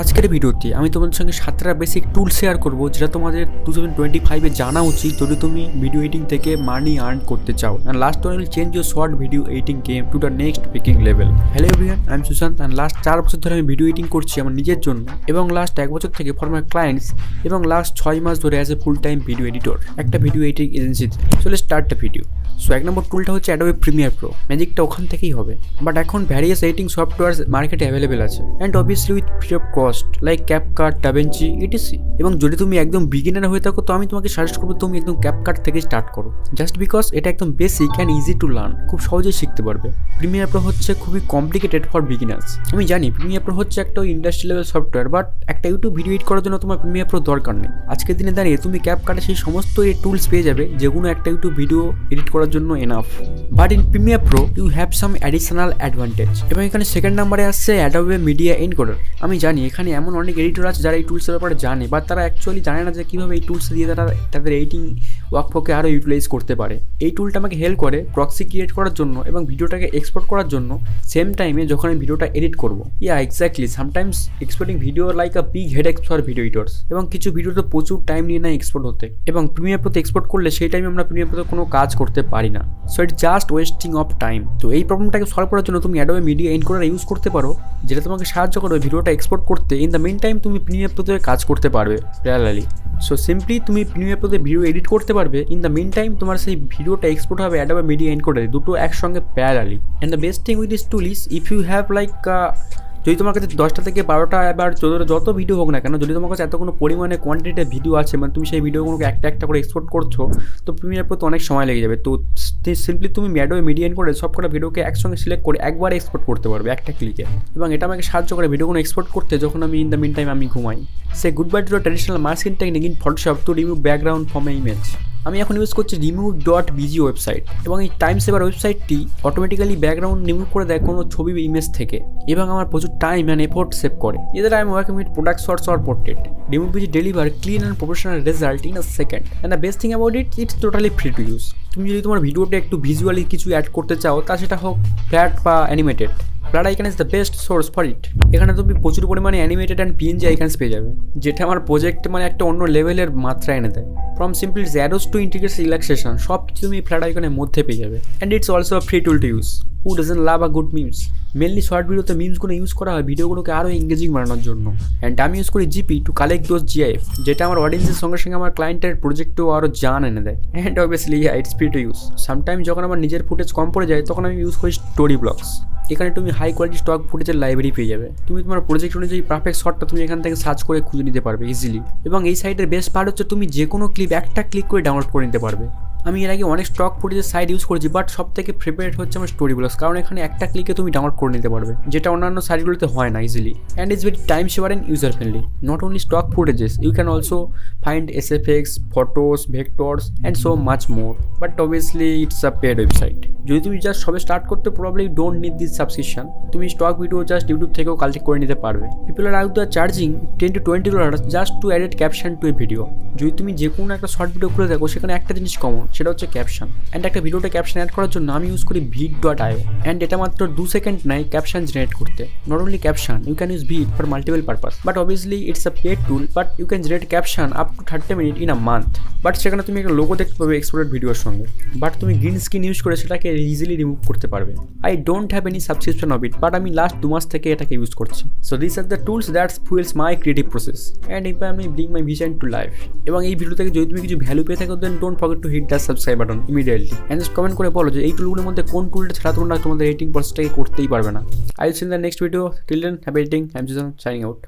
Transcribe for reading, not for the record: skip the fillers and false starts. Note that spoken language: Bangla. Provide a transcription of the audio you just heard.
আজকের ভিডিওতে আমি তোমাদের সঙ্গে 7টা বেসিক টুল শেয়ার করব যেটা তোমাদের 2025 এ জানা উচিত যদি তুমি ভিডিও এডিটিং থেকে মানি আর্ন করতে চাও। And last one will change your short video editing game to the next picking level. Hello everyone, I am Sushant and last 4 বছর ধরে আমি ভিডিও এডিটিং করছি আমার নিজের জন্য এবং লাস্ট 1 বছর থেকে ফর মাই ক্লায়েন্টস এবং লাস্ট 6 মাস ধরে as a full time video editor একটা ভিডিও এডিটিং এজেন্সিতে। So let's start the video. So 1 নম্বর টুলটা হচ্ছে অ্যাডোবে প্রিমিয়ার প্রো। ম্যাজিকটা ওখান থেকেই হবে, বাট এখন ভ্যারিয়াস এডিটিং সফটওয়্যার মার্কেটে অ্যাভেলেবেল আছে and obviously with free of cost like CapCut, DaVinci, ETC. এবং যদি তুমি একদম বিগিনার হয়ে থাকো তো আমি তোমাকে সাজেস্ট করবো তুমি একদম ক্যাপকাট থেকে স্টার্ট করো, জাস্ট বিকজ এটা একদম basic and easy to learn, খুব সহজেই শিখতে পারবে। প্রিমিয়ার প্রো হচ্ছে খুবই কমপ্লিকেটেড ফর বিগিনার্স। আমি জানি প্রিমিয়ার প্রো হচ্ছে একটা ইন্ডাস্ট্রি লেভেল সফটওয়্যার, বাট একটা ইউটিউব ভিডিও এডিট করার জন্য তোমার প্রিমিয়ার প্রো দরকার নেই। আজকের দিনে দাঁড়িয়ে তুমি ক্যাপকাটে সেই সমস্ত এই টুলস পেয়ে যাবে যেগুলো একটা ইউটিউব ভিডিও এডিট করার জন্য enough. But in premiere pro you have some additional advantage. এবং এখানে সেকেন্ড নাম্বারে আসছে অ্যাডোবে মিডিয়া এনকোডার। আমি জানি এখানে এমন অনেক এডিটর আছে যারা এই টুলসের ব্যাপারে জানে, বাট তারা অ্যাকচুয়ালি জানে না যে কীভাবে এই টুলস দিয়ে তারা তাদের এডিটিং ওয়ার্কফ্লোকে আরও ইউটিলাইজ করতে পারে। এই টুলটা আমাকে হেল্প করে প্রক্সি ক্রিয়েট করার জন্য এবং ভিডিওটাকে এক্সপোর্ট করার জন্য সেম টাইমে যখন আমি ভিডিওটা এডিট করবো। ইয়া exactly, sometimes exporting video like a big headache for video editors. এবং কিছু ভিডিও তো প্রচুর টাইম নিয়ে নেয় এক্সপোর্ট হতে, এবং প্রিমিয়ার প্রোতে এক্সপোর্ট করলে সেই টাইমে আমরা প্রিমিয়ার প্রোতে কোনো কাজ করতে পারি না। So it's just wasting of time. তো এই প্রবলেমটাকে সলভ করার জন্য তুমি অ্যাডোবে মিডিয়া এনকোডার ইউজ করতে পারো, যেটা তোমাকে সাহায্য করবে ভিডিওটা এক্সপোর্ট করতে। ইন দ্য মেন টাইম তুমি প্রিমিয়ার প্রোতে কাজ করতে পারবে প্যারালালি। সো সিম্পলি তুমি প্রিমিয়ার প্রোতে ভিডিও এডিট করতে পারবে, ইন দ্য মেন টাইম তোমার সেই ভিডিওটা এক্সপোর্ট হবে অ্যাডোবে মিডিয়া এনকোডারে, দুটো একসঙ্গে parallelly. And the best thing with this tool is if you have like যদি তোমার কাছে 10টা থেকে 12টা এবার যত ভিডিও হোক না কেন, যদি তোমার কাছে এত কোনো পরিমাণে কোয়ান্টিটির ভিডিও আছে, মানে তুমি সেই ভিডিওগুলোকে একটা একটা করে এক্সপোর্ট করছো, তো প্রিমিয়ার প্রো তো অনেক সময় লেগে যাবে। তো সিম্পলি তুমি অ্যাডোবে মিডিয়া এনকোডে সব কটা ভিডিওকে একসঙ্গে সিলেক্ট করে একবার এক্সপোর্ট করতে পারবে একটা ক্লিকে। এবং এটা আমাকে সাহায্য করে ভিডিওগুলো এক্সপোর্ট করতে যখন আমি ইন দ্য মিন টাইম আমি ঘুমাই। Say good bye to the traditional masking technique in Photoshop to remove background from a image. আমি এখন ইউজ করছি remove.bg ওয়েবসাইট, এবং এই টাইম সেভার ওয়েবসাইটটি অটোমেটিক্যালি ব্যাকগ্রাউন্ড রিমুভ করে দেয় কোনো ছবি বা ইমেজ থেকে, এবং আমার প্রচুর টাইম অ্যান্ড এফোর্ট সেভ করে। এদের I am working with product shorts or portrait. remove.bg deliver clean and professional result in a second. And the best thing about it's totally free to use. তুমি যদি তোমার ভিডিওটা একটু ভিজুয়ালি কিছু অ্যাড করতে চাও, তা সেটা হোক ফ্ল্যাট বা animated, flat icon is the best source for it. এখানে তুমি প্রচুর পরিমাণে অ্যানিমেটেড অ্যান্ড পিএনজি আইকনস পেয়ে যাবে, যেটা আমার প্রজেক্ট মানে একটা অন্য লেভেলের মাত্রা এনে দেয়। From simple arrows to integrates relaxation সব কিছু তুমি ফ্ল্যাট আইকনের মধ্যে পেয়ে যাবে। And it's also free tool to use. Who doesn't love a good memes? Mainly short ভিডিওতে মিমসগুলো ইউজ করা হয় ভিডিওগুলোকে আরও এঙ্গেজিং বানানোর জন্য। অ্যান্ড আমি ইউজ করি GP to collect those GIF, যেটা আমার অডিয়েন্সের সঙ্গে সঙ্গে আমার ক্লায়েন্টের প্রজেক্টেও আরও জান এনে দেয়। And obviously it's free to use. Sometime যখন আমার নিজের ফুটেজ কম পড়ে যায় তখন আমি ইউজ করি স্টোরি ব্লগস। এখানে তুমি হাই কোয়ালিটি স্টক ফুটেজের লাইব্রেরি পেয়ে যাবে। তুমি তোমার প্রজেক্ট অনুযায়ী পারফেক্ট শটটা তুমি এখান থেকে সার্চ করে খুঁজে নিতে পারবে ইজিলি। এবং এই সাইটের বেস্ট পার্ট হচ্ছে তুমি যে কোনো ক্লিপ একটা ক্লিক করে ডাউনলোড করে নিতে পারবে। আমি এর আগে অনেক স্টক ফুটেজের সাইট ইউজ করেছি, বাট সব থেকে ফেভারিট হচ্ছে আমার স্টোরি ব্লগস, কারণ এখানে একটা ক্লিকে তুমি ডাউনলোড করে নিতে পারবে, যেটা অন্যান্য সাইটগুলোতে হয় না easily. And it's very time saver and user friendly. Not only stock footages, you can also find SFX, photos, vectors and so much more. But obviously it's a paid website. যদি তুমি জাস্ট সবে স্টার্ট করতে probably don't need this subscription. তুমি স্টক ভিডিও জাস্ট ইউটিউব থেকেও কালেক্ট করে নিতে পারবে। People are out the charging $10 to $20 just to add caption to a video. যদি তুমি যে কোনো একটা শর্ট ভিডিও করে দেখো, সেখানে একটা জিনিস কমন, সেটা হচ্ছে ক্যাপশন। অ্যান্ড একটা ভিডিওতে ক্যাপশন অ্যাড করার জন্য আমি ইউজ করি vid.io। অ্যান্ড এটা মাত্র 2 সেকেন্ড নেয় ক্যাপশন জেনারেট করতে। Not only caption, you can use vid for multiple purpose. But obviously it's a paid tool, but you can generate caption up to 30 minute in a month. But সেখানে তুমি একটা লোগো দেখতে পাবে এক্সপোর্টেড ভিডিওর সঙ্গে, বাট তুমি গ্রিন স্ক্রিন ইউজ করে সেটাকে ইজিলি রিমুভ করতে পারবে। I don't have any subscription of it, but আমি লাস্ট 2 মাস থেকে এটাকে ইউজ করছি। So this are the tools that fuels my creative process and if আমি bring my vision to life. এবং এই ভিডিও থেকে যদি তুমি কিছু ভ্যালু পেয়ে থাকো, then don't forget to hit the subscribe button immediately and just comment করে বলো যে এই টুলগুলোর মধ্যে কোন টুলটা ছাড়া তোমরা তোমাদের এডিটিং প্রসেসটাকে করতেই পারবে না। I will see in the next video. Till then happy editing. I am signing out.